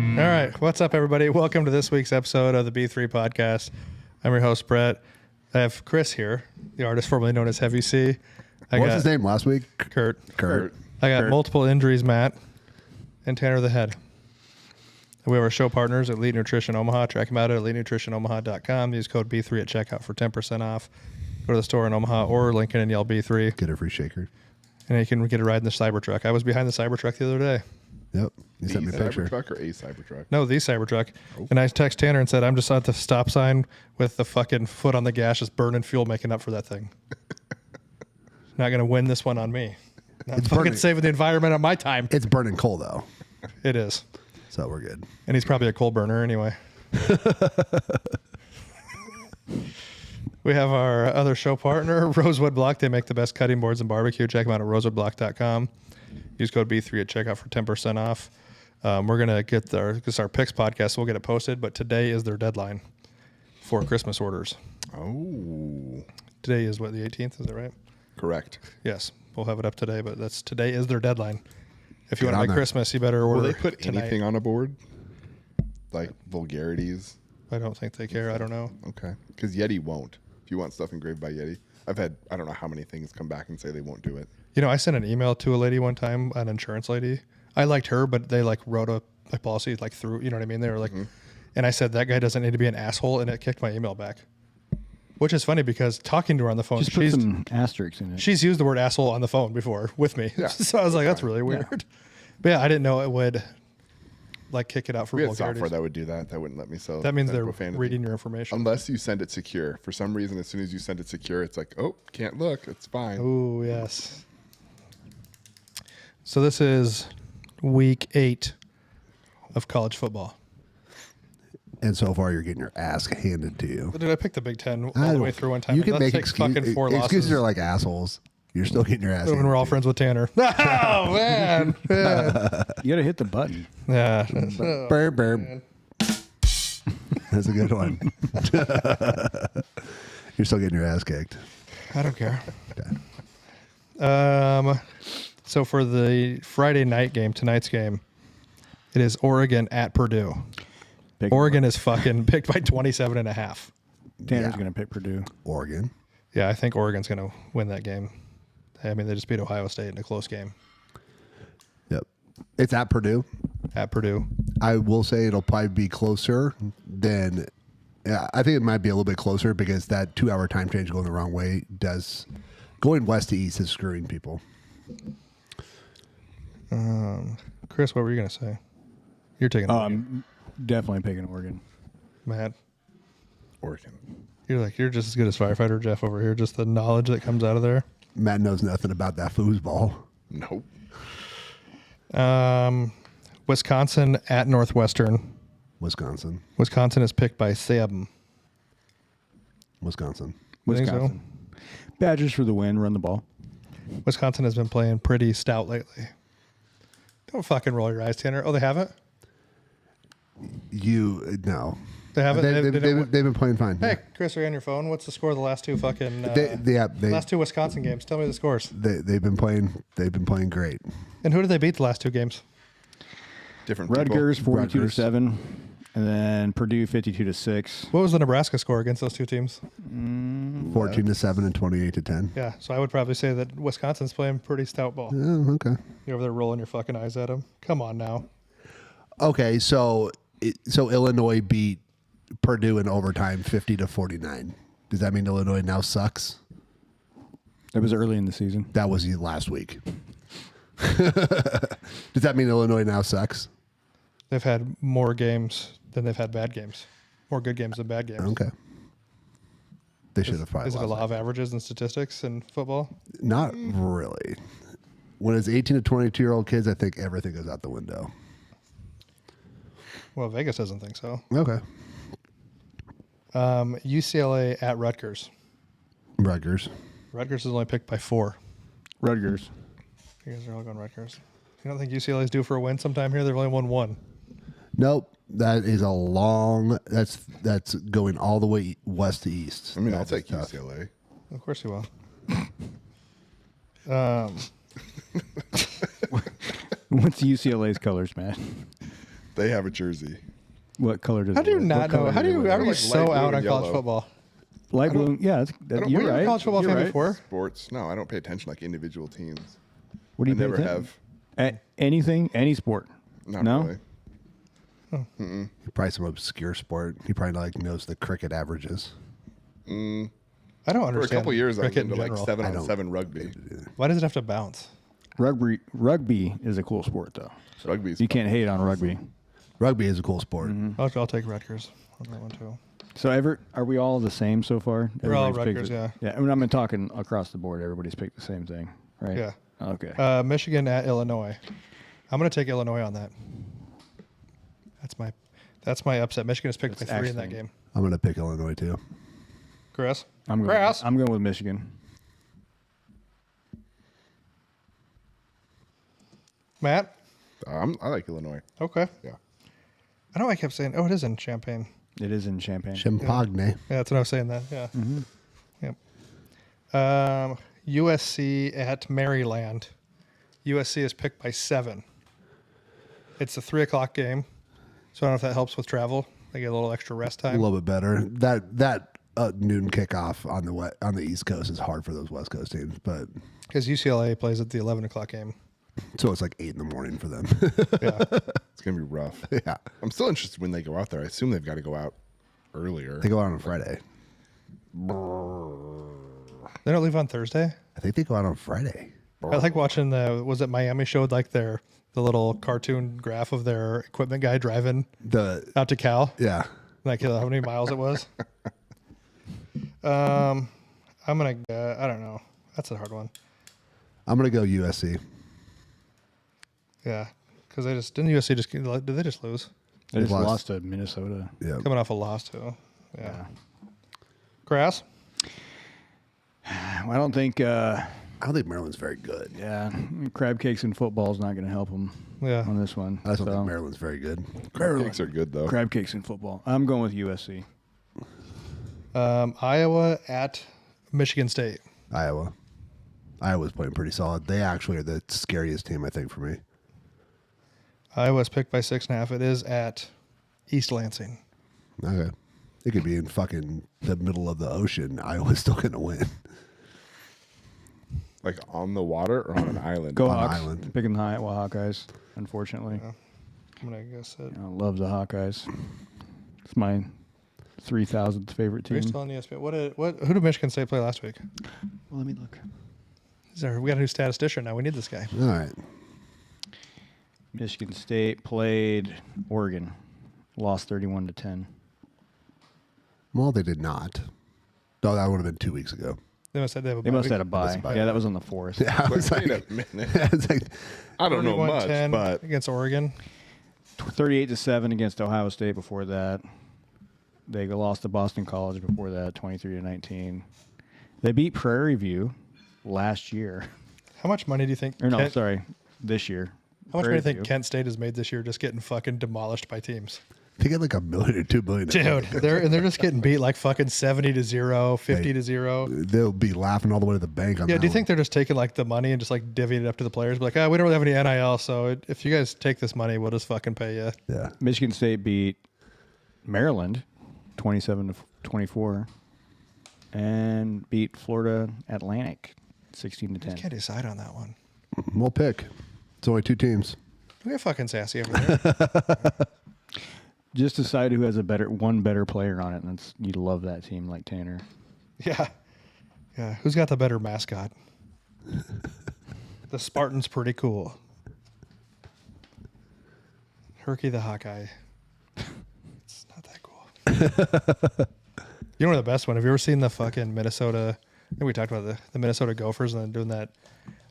All right. What's up, everybody? Welcome to this week's episode of the B3 podcast. I'm your host, Brett. I have Chris here, the artist formerly known as Heavy C. What was his name last week? Kurt. Kurt. I got multiple injuries, Matt, and Tanner the Head. We have our show partners at Elite Nutrition Omaha. Check them out at elitenutritionomaha.com. Use code B3 at checkout for 10% off. Go to the store in Omaha or Lincoln and yell B3. Get a free shaker. And you can get a ride in the Cybertruck. I was behind the Cybertruck the other day. Yep. You sent me a picture. Cybertruck or a Cybertruck? No, the Cybertruck. Oh. And I text Tanner and said, I'm just at the stop sign with the fucking foot on the gas, just burning fuel, making up for that thing. Not going to win this one on me. Not It's fucking burning. saving the environment on my time. It's burning coal, though. It is. So we're good. And he's probably a coal burner anyway. We have our other show partner, Rosewood Block. They make the best cutting boards and barbecue. Check them out at rosewoodblock.com. Use code B3 at checkout for 10% off. We're going to get this is our picks podcast, so we'll get it posted, but today is their deadline for Christmas orders. Oh. Today is what, the 18th? Is that right? Correct. Yes. We'll have it up today, but today is their deadline. If you Get want to on make there. Christmas, you better order Will they put tonight. anything on a board? Like vulgarities? I don't think they care. I don't know. Okay. Because Yeti won't. If you want stuff engraved by Yeti. I've had, I don't know how many things come back and say they won't do it. You know, I sent an email to a lady one time, an insurance lady. I liked her, but they like wrote a policy like through, you know what I mean? They were like, and I said, that guy doesn't need to be an asshole. And it kicked my email back, which is funny because talking to her on the phone, Just put some asterisks in it. she's used the word asshole on the phone before with me. Yeah. So I was like, that's really weird. But yeah, I didn't know it would like kick it out for We had vulgarities. software that would do that. That wouldn't let me sell. That means they're profanity. reading your information. Unless you send it secure. For some reason, as soon as you send it secure, it's like, oh, can't look. It's fine. Oh, yes. So this is week 8 of college football. And so far, you're getting your ass handed to you. Dude, I picked the Big Ten all the way through one time. You and can let's make take fucking 4 losses. excuses are like assholes. You're still getting your ass handed When we're all to you. friends with Tanner. Oh, man. Yeah. You got to hit the button. Yeah. Burr, burr. That's a good one. You're still getting your ass kicked. I don't care. Okay. So for the Friday night game, tonight's game, it is Oregon at Purdue. Pick Oregon is fucking picked by 27.5. Tanner's Yeah. going to pick Purdue. Oregon. Yeah, I think Oregon's going to win that game. I mean, they just beat Ohio State in a close game Yep. It's at Purdue. at Purdue. I will say it'll probably be closer than. Yeah, I think it might be a little bit closer because that 2-hour time change going the wrong way going west to east is screwing people. Chris, what were you going to say? You're taking Oregon. I'm definitely picking Oregon. Matt, Oregon. you're just as good as firefighter Jeff over here. Just the knowledge that comes out of there. Matt knows nothing about that foosball. Nope. Wisconsin at Northwestern. Wisconsin. Wisconsin is picked by 7. Wisconsin. You think so? Wisconsin. Badgers for the win. Run the ball. Wisconsin has been playing pretty stout lately. Don't fucking roll your eyes, Tanner. Oh, they haven't? No. They haven't? They've been playing fine. Hey, Chris, are you on your phone? What's the score of the last 2 fucking last 2 Wisconsin games? Tell me the scores. They've been playing great. And who did they beat the last 2 games? Different Rutgers people. 42 to Rutgers. 7, and then Purdue 52 to 6. What was the Nebraska score against those 2 teams? 14-7 and 28-10. Yeah, so I would probably say that Wisconsin's playing pretty stout ball. Oh, okay. You're over there rolling your fucking eyes at them. Come on now. Okay, so Illinois beat Purdue in overtime 50-49. Does that mean Illinois now sucks? That was early in the season. That was last week. Does that mean Illinois now sucks? They've had more games than they've had bad games. More good games than bad games. Okay. They should have fired. Is it a law of averages and statistics in football? Not really. When it's 18 to 22-year-old kids, I think everything goes out the window. Well, Vegas doesn't think so. Okay. UCLA at Rutgers. Rutgers. Rutgers is only picked by 4. Rutgers. You guys are all going Rutgers. You don't think UCLA is due for a win sometime here? They've only won 1. Nope. That is a long. That's going all the way west to east. I mean, I'll That's take tough. UCLA. Of course you will. What's UCLA's colors, Matt? They have a jersey. What color does How do you it wear? not What color know? How do does it you? wear? How are you Like so light blue out and on college yellow. football? Light blue? Yeah, don't- you're were you a right. college football You're fan right. before? Sports? No, I don't pay attention like individual teams. What do I you pay never attention? have. Anything, any sport. Not No? really. Probably some obscure sport. He probably like knows the cricket averages. I don't For a understand. couple years, I was cricket into in like general. 7-on-7 rugby. Why does it have to bounce? Rugby is a cool sport, though. So Rugby's you can't hate on rugby. Rugby is a cool sport. I'll take Rutgers on that one too. So are we all the same so far? We're all Everybody's picked Rutgers, it- Yeah, I mean, I'm talking across the board. Everybody's picked the same thing, right? Yeah. Okay. Michigan at Illinois. I'm going to take Illinois on that. That's my upset. Michigan is picked That's by 3 in that excellent. game. I'm gonna pick Illinois too. Chris? I'm Chris? going with Michigan. Matt? I like Illinois. Okay. Yeah. I know I kept saying, it is in Champaign. It is in Champaign. Champagne. Yeah, that's what I was saying that. Yeah. Yep. USC at Maryland. USC is picked by 7. It's a 3:00 game. So I don't know if that helps with travel. They get a little extra rest A time. little bit better. That noon kickoff on the East Coast is hard for those West Coast teams, but Because UCLA plays at the 11:00 game. so it's like 8 in the morning for them. Yeah. It's gonna be rough. Yeah, I'm still interested when they go out there. I assume they've got to go out earlier. they go out on Friday. They don't leave on Thursday. I think they go out on Friday. I like watching was it Miami showed like the little cartoon graph of their equipment guy driving out to Cal, Yeah, like how many miles it was. I'm gonna I don't know. That's a hard one. I'm gonna go USC. Yeah, because didn't USC just did they just lose They just lost. lost to Minnesota. Yeah, coming off a loss too? Yeah. Grass. I don't think. I don't think Maryland's very good. Yeah, crab cakes and football is not going to help them Yeah. on this one. I just don't So, think Maryland's very good. Picks are good though. crab cakes and football. I'm going with USC. Iowa at Michigan State. Iowa's playing pretty solid. They actually are the scariest team, I think, for me. Iowa's picked by 6.5. It is at East Lansing. Okay, it could be in fucking the middle of the ocean. Iowa's still gonna win. Like on the water or on an island? Go On Hawks. island. Picking the Hawkeyes, unfortunately. I'm gonna guess it. I love the Hawkeyes. It's my 3,000th favorite Are you team. still on ESPN? Who did Michigan State play last week? Well, let me look. We got a new statistician now. We need this guy. All right, Michigan State played Oregon, lost 31-10. well, they did not. No, that would have been 2 weeks ago. They must have a They must have had a bye. bye. Yeah, that was on the 4th. Yeah, I was Wait like, a minute. it's like, I don't know much, 31-10 but against Oregon. 38-7 against Ohio State before that. They lost to Boston College before that, 23-19. They beat Prairie View last year. How much money do you think? Or no, Kent, sorry, this year. How much money do Prairie you think View. Kent State has made this year just getting fucking demolished by teams? they get like $1 million or $2 billion. Dude, they're just getting beat like fucking 70-0, 50-0. They'll be laughing all the way to the bank on Yeah, that do you one. think they're just taking like the money and just like divvying it up to the players? Be like, we don't really have any NIL, so if you guys take this money, we'll just fucking pay you. Yeah. Michigan State beat Maryland 27-24 and beat Florida Atlantic 16-10. Can't decide on that one. We'll pick. It's only 2 teams. We get fucking sassy over there. Just decide who has one better player on it, and you'd love that team like Tanner. Yeah. Yeah. Who's got the better mascot? The Spartan's pretty cool. Herky the Hawkeye. It's not that cool. You know the best one? Have you ever seen the fucking Minnesota? I think we talked about the Minnesota Gophers and then doing that.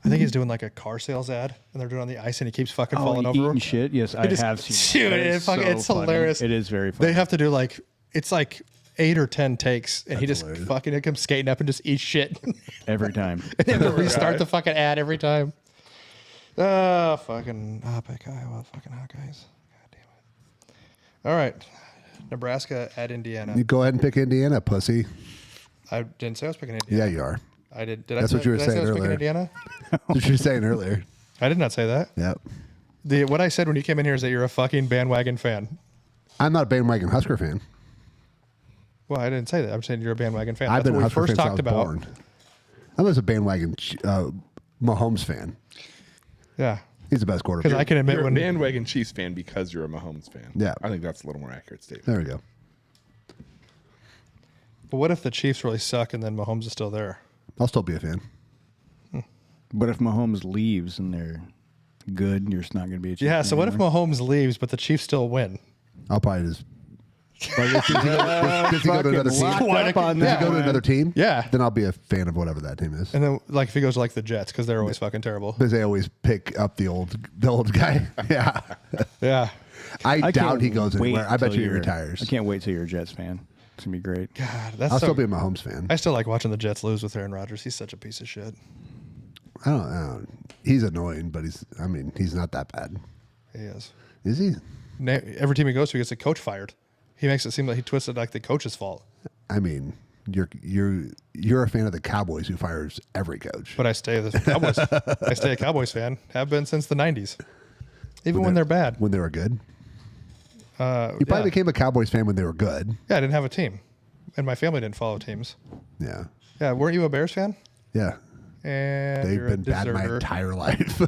I think he's doing like a car sales ad and they're doing it on the ice and he keeps fucking falling over. Eating shit? Yes, I just- have seen Dude, that. That is it's funny. hilarious. It is very funny. They have to do like, it's like 8 or 10 takes and he That's just hilarious. fucking comes skating up and just eats shit. every time. They have to restart the fucking ad every time. Fucking pick Iowa, fucking Hawkeyes. God damn it. All right. Nebraska at Indiana. You go ahead and pick Indiana, pussy. I didn't say I was picking Indiana. Yeah, you are. I did. Did That's I say, what you were did I say saying I was picking earlier. Indiana? That's what you were saying earlier. I did not say that. Yep. What I said when you came in here is that you're a fucking bandwagon fan. I'm not a bandwagon Husker fan. Well, I didn't say that. I'm saying you're a bandwagon fan. I've That's been what a we Husker first fan since I talked was about. born. I was a bandwagon Mahomes fan. Yeah, He's the best because quarterback. I can admit You're a when bandwagon Chiefs fan because you're a Mahomes fan. Yeah. I think that's a little more accurate statement. There we go. But what if the Chiefs really suck and then Mahomes is still there? I'll still be a fan. But if Mahomes leaves and they're good, you're just not going to be a Chiefs Yeah. fan So what if anymore? Mahomes leaves but the Chiefs still win? I'll probably just. Does he go to another team? Locked up on Does that he go to one. another team? Yeah. Then I'll be a fan of whatever that team is. And then like if he goes to like the Jets because they're always fucking terrible. Because they always pick up the old guy. Yeah. Yeah. I I doubt can't he goes wait anywhere. I bet till you he you're- retires. I can't wait till you're a Jets fan. It's going to be great. God, that's I'll so, still be a Mahomes fan. I still like watching the Jets lose with Aaron Rodgers. He's such a piece of shit. I don't. He's annoying, but he's not that bad. He is. Is he? Every team he goes to, he gets a coach fired. He makes it seem like he twisted like the coach's fault. I mean, you're a fan of the Cowboys who fires every coach. But I stay the Cowboys. I stay a Cowboys fan. Have been since the '90s, even when they're bad. When they were good. You You probably became a Cowboys fan when they were good. Yeah, I didn't have a team, and my family didn't follow teams. Yeah. Yeah, weren't you a Bears fan? Yeah. And They've you're a been bad my deserter. entire life.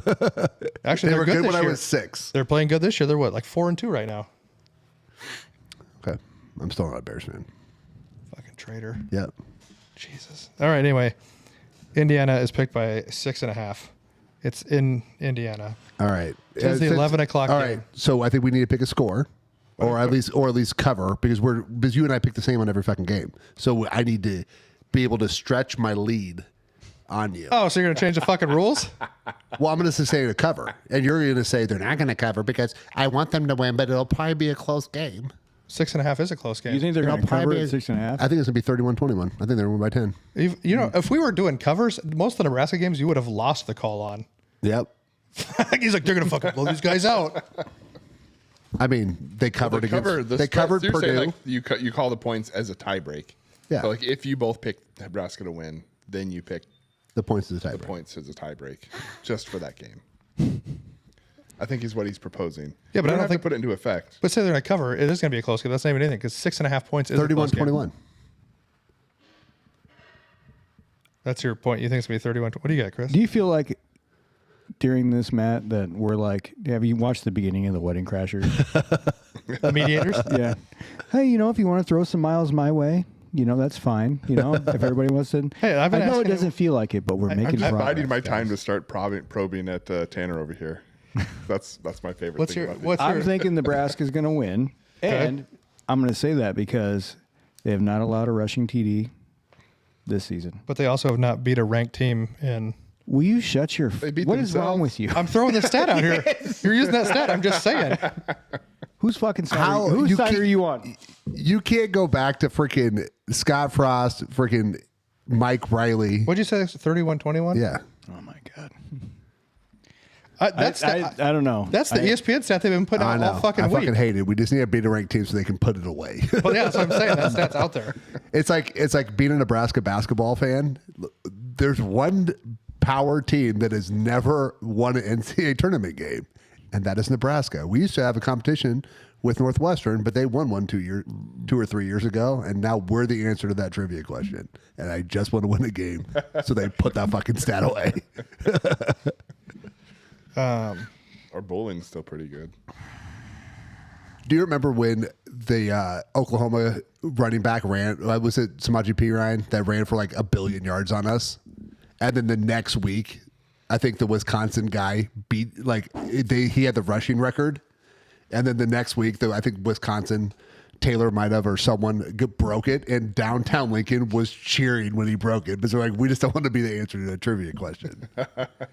Actually, they they're were good this when I year. was 6. They're playing good this year. They're what, like 4-2 right now? Okay. I'm still not a Bears fan. Fucking traitor. Yeah. Jesus. All right. Anyway, Indiana is picked by 6.5. It's in Indiana. All right. It's the 11 o'clock All game. right. So I think we need to pick a score. Or at least cover because you and I pick the same on every fucking game. So I need to be able to stretch my lead on you. Oh, so you're gonna change the fucking rules? Well, I'm going to say to cover, and you're going to say they're not going to cover because I want them to win, but it'll probably be a close game. 6.5 is a close game. You think they're going to It'll cover probably at be- 6.5? I think it's going to be 31-21. I think they're going to win by 10. You know, if we were doing covers, most of the Nebraska games you would have lost the call on. Yep. He's like, they're gonna fucking blow these guys out. I mean, they covered they covered you're saying, Purdue. like, you call the points as a tie break. Yeah. So, like if you both pick Nebraska to win, then you pick the points of the the tiebreak. points as a tie break just for that game. I think is what he's proposing. Yeah, but We I don't have think- to put it into effect. But say they're gonna cover, it is gonna be a close game. That's not even anything because 6.5 points is a close game. 31-21. That's your point. You think it's gonna be 31? What do you got, Chris? Do you feel like during this, Matt, that we're like, have you watched the beginning of The Wedding Crashers? The mediators? Yeah. Hey, if you want to throw some miles my way, that's fine. If everybody wants to. Hey, I've been I know it asking doesn't feel like it, but we're making I'm progress. biding my time guys. to start probing at Tanner over here. That's my favorite. What's thing your about what's I'm your thinking Nebraska's going to win, and I'm going to say that because they have not allowed a rushing TD this season. But they also have not beat a ranked team in. Will you shut your? beat What is wrong themselves. with you? I'm throwing the stat out here. You're using that stat. I'm just saying. Whose fucking side? How- Whose you side can't- are you on? You can't go back to freaking Scott Frost, freaking Mike Riley. What'd you say? 31-21? Yeah. Oh my god! That's I don't know. that's the ESPN stat they've been putting I out know. all fucking I week. fucking hate it. We just need to beat a ranked team so they can put it away. Well, yeah, that's what I'm saying. That stat's out there. It's like being a Nebraska basketball fan. There's one power team that has never won an NCAA tournament game, and that is Nebraska. We used to have a competition with Northwestern, but they won one 2 or 3 years ago, and now we're the answer to that trivia question. And I just want to win a game, so they put that fucking stat away. Our bowling's still pretty good. Do you remember when the Oklahoma running back ran? Was it Samaje Perine that ran for like 1 billion yards on us? And then the next week, I think the Wisconsin guy beat he had the rushing record. And then the next week, I think Wisconsin, Taylor might have or someone broke it, and downtown Lincoln was cheering when he broke it. Because they're like, we just don't want to be the answer to the trivia question.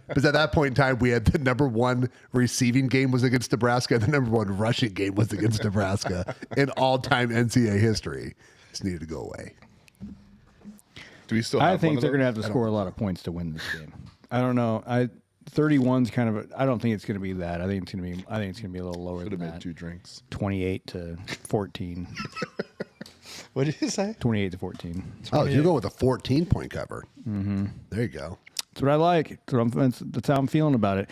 Because at that point in time, we had the number 1 receiving game was against Nebraska, and the number 1 rushing game was against Nebraska in all-time NCAA history. This needed to go away. Do we still? Have I think one of they're going to those? have to score a lot of points to win this game. I don't know. 31's kind of. I don't think it's going to be that. I think it's going to be a little lower Could than have made that. 2 drinks. 28 to 14. What did you say? 28 to 14. Oh, you're going with a 14-point cover. Mm-hmm. There you go. That's what I like. That's how I'm feeling about it.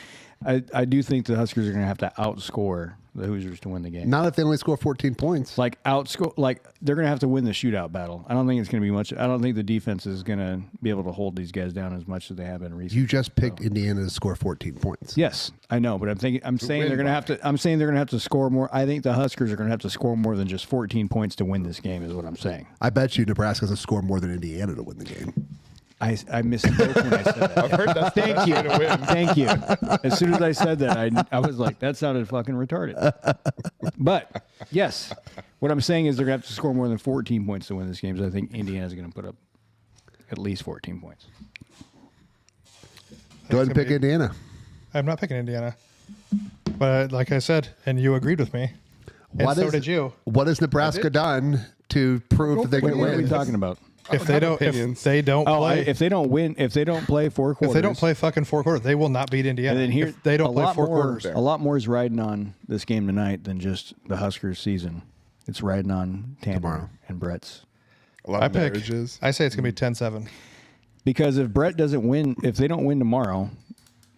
I do think the Huskers are going to have to outscore the Hoosiers to win the game. Not if they only score 14 points. Like they're going to have to win the shootout battle. I don't think it's going to be much. I don't think the defense is going to be able to hold these guys down as much as they have been recently. You just picked Indiana to score 14 points. Yes, I know, but I'm saying they're going to have to. I'm saying they're going to have to score more. I think the Huskers are going to have to score more than just 14 points to win this game. Is what I'm saying. I bet you Nebraska's going to score more than Indiana to win the game. I misspoke when I said that. I've heard that's Thank you. Thank you. As soon as I said that, I was like, that sounded fucking retarded. But, yes, what I'm saying is they're going to have to score more than 14 points to win this game. So I think Indiana's going to put up at least 14 points. Go ahead and pick Indiana. I'm not picking Indiana. But like I said, and you agreed with me. And so did you. What has Nebraska done to prove that they can What are we win? talking about? If they don't play, If they don't win, if they don't play 4 quarters. if they don't play fucking 4 quarters, they will not beat Indiana. And then here, if they don't play 4 quarters. A lot more is riding on this game tonight than just the Huskers season. It's riding on Tanner Tomorrow. and Brett's. A lot I of pick. marriages. I say it's gonna be 10-7. Because if Brett doesn't win, if they don't win tomorrow,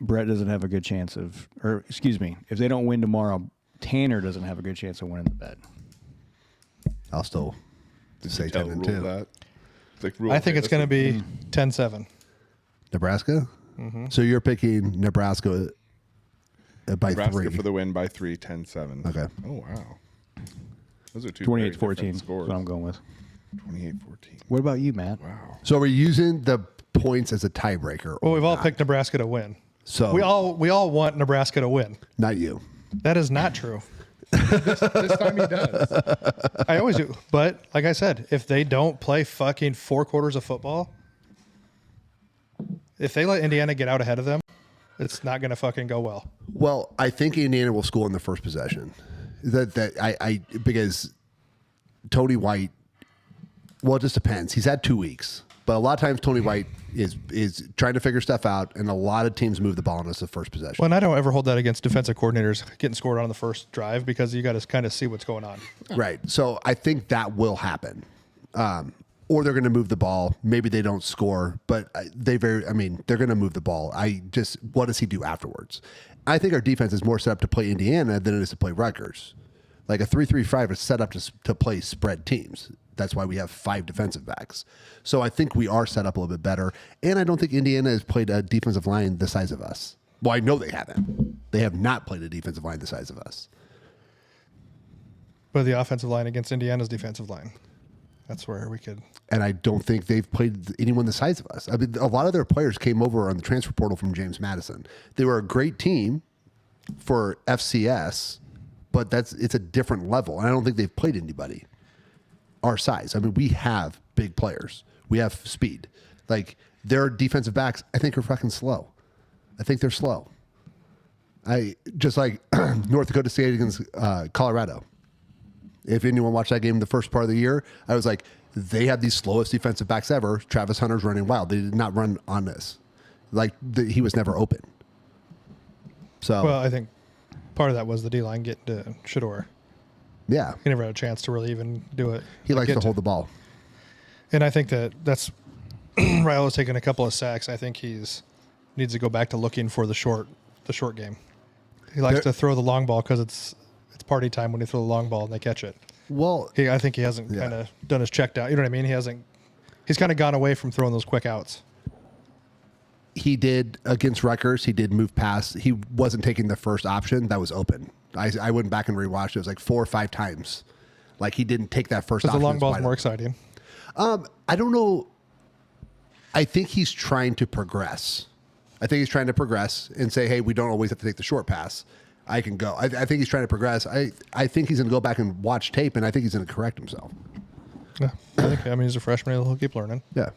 Brett doesn't have a good chance of, or excuse me, if they don't win tomorrow, Tanner doesn't have a good chance of winning the bet. I'll still say Tell 10 and Rule 2. that. It's like Rule I think it's gonna be Mm. 10-7. Nebraska? So you're picking Nebraska by Nebraska 3. for the win by 3, 10-7. Okay. Oh, wow. Those are two 28-14 14 is scores. what I'm going with. 28-14. What about you, Matt? Wow. So are we using the points as a tiebreaker? Well, or we've all not? picked Nebraska to win. So We all want Nebraska to win. not you. That is not true. This time he does. I always do. But like I said, if they don't play fucking 4 quarters of football, if they let Indiana get out ahead of them, it's not going to fucking go well. Well, I think Indiana will score in the first possession. Because Tony White. Well, it just depends. He's had 2 weeks, but a lot of times Tony White is trying to figure stuff out, and a lot of teams move the ball on us the first possession. Well, and I don't ever hold that against defensive coordinators getting scored on the first drive because you got to kind of see what's going on. Right. So I think that will happen. Or they're going to move the ball. Maybe they don't score, but they're going to move the ball. What does he do afterwards? I think our defense is more set up to play Indiana than it is to play Rutgers. Like a 3-3-5 is set up to play spread teams. That's why we have 5 defensive backs. So I think we are set up a little bit better. And I don't think Indiana has played a defensive line the size of us. Well, I know they haven't. They have not played a defensive line the size of us. But the offensive line against Indiana's defensive line, that's where we could. And I don't think they've played anyone the size of us. I mean, a lot of their players came over on the transfer portal from James Madison. They were a great team for FCS, but it's a different level. And I don't think they've played anybody our size. I mean, we have big players. We have speed. Like, their defensive backs, I think, are fucking slow. I think they're slow. Just like North Dakota State against Colorado. If anyone watched that game the first part of the year, I was like, they have the slowest defensive backs ever. Travis Hunter's running wild. They did not run on this. Like, he was never open. So, Well, I think part of that was the D line getting to Shador. yeah, He never had a chance to really even do it. he likes to hold the ball. And I think that's Raiola's taken a couple of sacks. I think he's needs to go back to looking for the short game. He likes to throw the long ball because it's party time when he throw the long ball and they catch it. Well, I think he hasn't kind of done his check down. You know what I mean? He's kind of gone away from throwing those quick outs. he did against Rutgers. He did move past. He wasn't taking the first option that was open. I went back and rewatched. It was like 4 or 5 times. Like, he didn't take that first Because option. the long that's ball's wide more open. exciting. I don't know. I think he's trying to progress. I think he's trying to progress and say, hey, we don't always have to take the short pass. I can go. I think he's trying to progress. I think he's going to go back and watch tape, and I think he's going to correct himself. Yeah, I mean, he's a freshman. He'll keep learning. Yeah.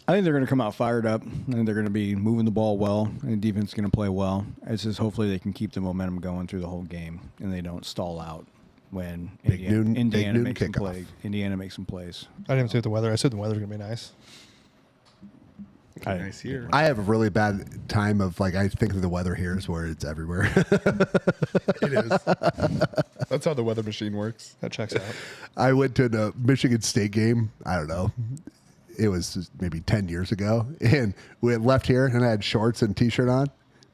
I think they're going to come out fired up. I think they're going to be moving the ball well, and the defense is going to play well. It's just hopefully they can keep the momentum going through the whole game, and they don't stall out when Indiana makes some kickoff. plays. Indiana makes some plays. I didn't even see what the weather. I said the weather's going to be nice. Nice here. I have a really bad time of, like, I think of the weather here is where it's everywhere. It is. That's how the weather machine works. That checks out. I went to the Michigan State game. I don't know. it was maybe 10 years ago, and we had left here, and I had shorts and t-shirt on.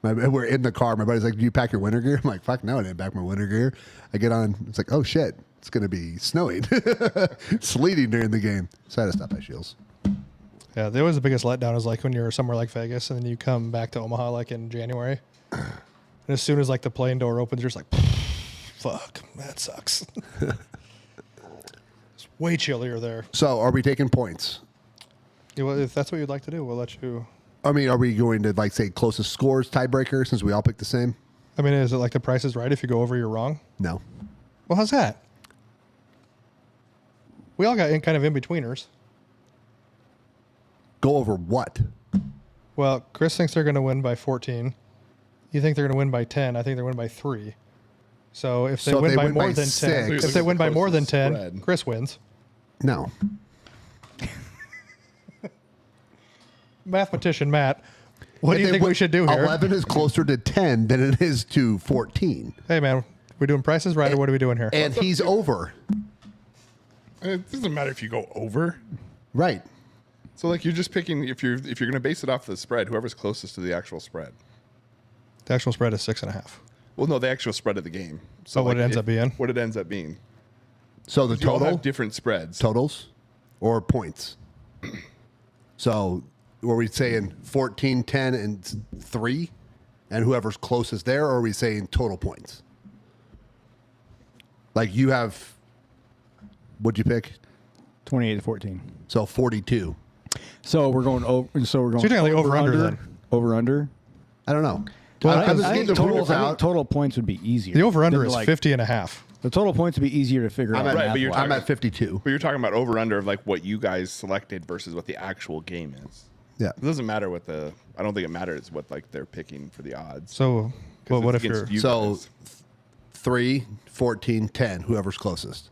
We're in the car. My buddy's like, "Do you pack your winter gear?" I'm like, "Fuck no, I didn't pack my winter gear." I get on. It's like, "Oh shit, it's gonna be snowing, sleeting during the game." So I had to stop by Shields. Yeah, there was the biggest letdown is like when you're somewhere like Vegas and then you come back to Omaha like in January. And as soon as like the plane door opens, you're just like, fuck, that sucks. It's way chillier there. So are we taking points? Yeah, well, if that's what you'd like to do, we'll let you. I mean, are we going to like say closest scores tiebreaker since we all picked the same? I mean, is it like the Price is Right? If you go over, you're wrong. No. Well, how's that? We all got in kind of in betweeners. Go over what? Well, Chris thinks they're going to win by 14. You think they're going to win by 10. I think they're going to win by 3. So if they So win they by win more by than 10, 6. if they win by more than 10, Spread. Chris wins. No. Mathematician Matt, what do If you they think win- we should do here? 11 is closer to 10 than it is to 14. Hey man, we doing prices right or what are we doing here? And he's over. It doesn't matter if you go over. Right. So like you're just picking if you're going to base it off the spread, whoever's closest to the actual spread. The actual spread is 6.5. Well, no, the actual spread of the game. So Oh, what it ends up being? What it ends up being. So the You all total have different spreads. totals or points. So were we saying 14, 10, and 3? And whoever's closest there, or are we saying total points? Like you have, what'd you pick? 28-14. So 42. So we're going over. So we're going. So you're talking like over under then. Over under. I don't know. Well, I was I getting think the total, rules I think out. total points would be easier. The over under than, is like, 50.5. The total points would be easier to figure out. I'm at, Right, but you're I'm talking- at 52. But you're talking about over under of like what you guys selected versus what the actual game is. Yeah. It doesn't matter what the. I don't think it matters what like they're picking for the odds. So, 'Cause well, what it's if you're against you So guys 3, 14, 10, whoever's closest.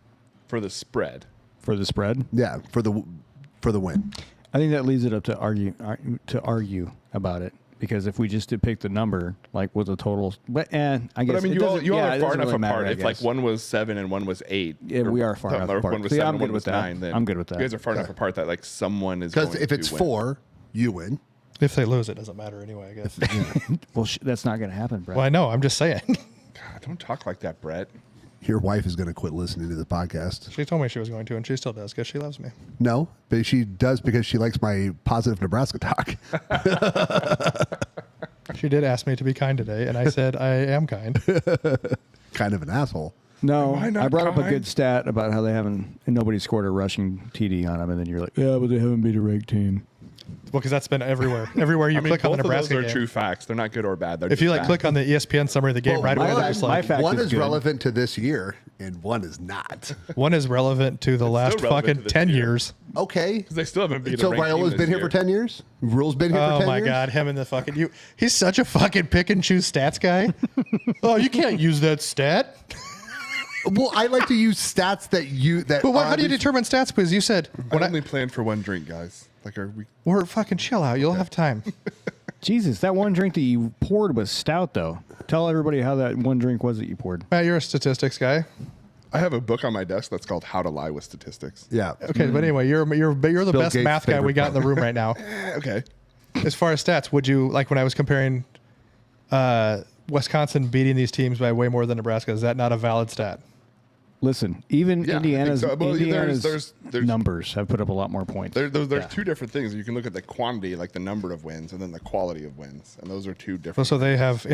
for the spread? for the spread? Yeah, for the win. I think that leaves it up to argue about it, because if we just did pick the number, like with the totals, I guess. But I mean, it you all doesn't- yeah, are it far doesn't enough really matter, apart. I If like guess. one was 7 and one was 8, Yeah, we are far enough or apart. One was See, 7 I'm and good one with was that. 9. Then I'm good with that. You guys are far enough apart that like someone is Because going if it's to win. 4, you win. if they lose, it doesn't matter anyway, I guess. Well, that's not going to happen, Brett. Well, I know. I'm just saying. God, don't talk like that, Brett. Your wife is going to quit listening to the podcast. She told me she was going to, and she still does because she loves me. No, but she does because she likes my positive Nebraska talk. She did ask me to be kind today, and I said I am kind. Kind of an asshole. No, Am I not I brought up a kind? good stat about how they haven't, and nobody scored a rushing TD on them, and then you're like, yeah, but they haven't beat a ranked team. Well, because that's been everywhere. Everywhere you I mean, click on both the of those Nebraska are game. true facts. They're not good or bad. They're If just you like facts. click on the ESPN summary of the game Well, right away, my they're fact- just my like, fact One is is good. relevant to this year, and one is not. one is relevant to the last still relevant fucking to this 10 year. years. Okay. because they still haven't beat So a ranked team Viola's this been here year. for 10 years? Rule's been here for 10 Oh my years? God, him and the fucking he's such a fucking pick and choose stats guy. Oh, you can't use that stat. Well, I like to use stats that you... that. But are how do you at least- determine stats? Because you said I only planned for one drink, guys. Like, are we? we're fucking chill out. You'll have time. Jesus, that one drink that you poured was stout, though. Tell everybody how that one drink was that you poured. Matt, you're a statistics guy. I have a book on my desk that's called "How to Lie with Statistics." Yeah. Okay, but anyway, you're the Bill best Gates' math guy we favorite got in the room right now. Okay. As far as stats, would you like when I was comparing Wisconsin beating these teams by way more than Nebraska? Is that not a valid stat? Listen, even Yeah, I think Indiana's, so. Well, Indiana's there's- numbers have put up a lot more points. There's two different things. You can look at the quantity, like the number of wins, and then the quality of wins, and those are two different. So they have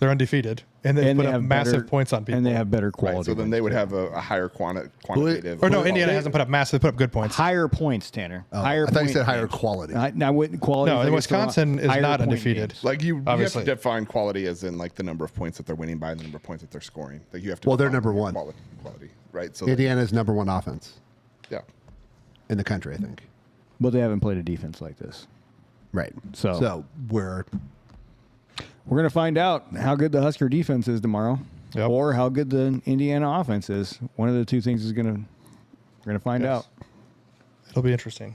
they're undefeated, and they and put they up have massive better, points on people. and they have better quality. Right, so then wins. they would have a higher quantitative. Or no, Well, Indiana they- hasn't put up massive. They put up good points. higher points, Tanner. Higher. I thought you point said higher games. quality. I wouldn't quality. No, I think it's the wrong- Wisconsin is higher not point undefeated. games. Like you have Obviously. to define quality as in like the number of points that they're winning by, and the number of points that they're scoring. Like you have to. Well, they're define number one. Quality, right? So Indiana's number 1 offense yeah. in the country, I think. But they haven't played a defense like this. Right. So we're... We're going to find out how good the Husker defense is tomorrow, Yep. or how good the Indiana offense is. One of the two things is we're going to find out. It'll be interesting.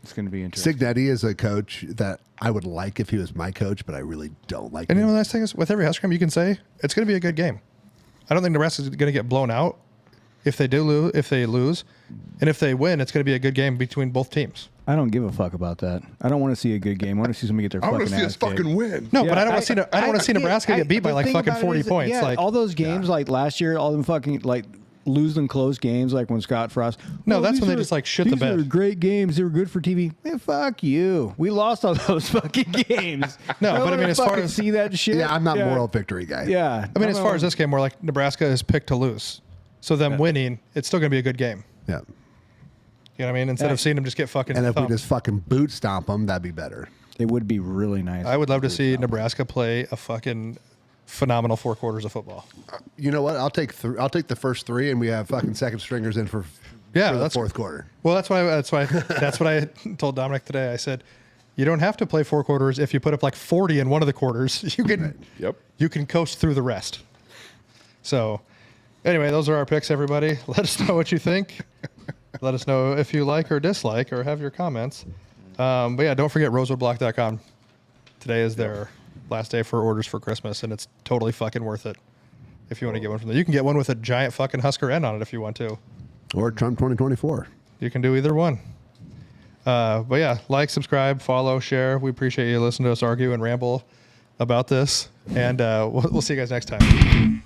It's going to be interesting. Signetti is a coach that I would like if he was my coach, but I really don't like And you him. know the nice thing is with every Husker game, you can say it's going to be a good game. I don't think Nebraska's going to get blown out. if they lose, and if they win, it's going to be a good game between both teams. I don't give a fuck about that. I don't want to see a good game. I want to see somebody get their I fucking want to see us ass kicked. fucking win. No, Yeah, but I don't want to see. I don't want to see Nebraska get beat by the like thing fucking about it 40 is that, points. yeah, Like all those games, like last year, all them fucking like losing close games, like when Scott Frost. No, "Oh, that's these when they are- just, like, shit the these bed." are great games. They were good for TV. Man, fuck you. We lost all those fucking games. No, but I mean, wanna as far fucking as- see that shit. Yeah, I'm not moral victory guy. Yeah, I mean, as far as this game, we're like Nebraska is picked to lose, so them winning, it's still going to be a good game. Yeah. You know what I mean? Instead of seeing them just get fucking And if we thumped. just fucking boot stomp them, that'd be better. it would be really nice. I would love to see Nebraska play a fucking phenomenal 4 quarters of football. You know what? I'll take the first 3, and we have fucking second stringers in for Yeah, the that's fourth quarter. Well, that's what I told Dominic today. I said, you don't have to play 4 quarters. If you put up like 40 in one of the quarters, you can Yep. you can coast through the rest. So, anyway, those are our picks, everybody. Let us know what you think. Let us know if you like or dislike or have your comments. But yeah, don't forget rosewoodblock.com. Today is their last day for orders for Christmas, and it's totally fucking worth it if you want to get one from them. You can get one with a giant fucking Husker N on it if you want to. Or Trump 2024. You can do either one. But yeah, like, subscribe, follow, share. We appreciate you listening to us argue and ramble about this. And we'll see you guys next time.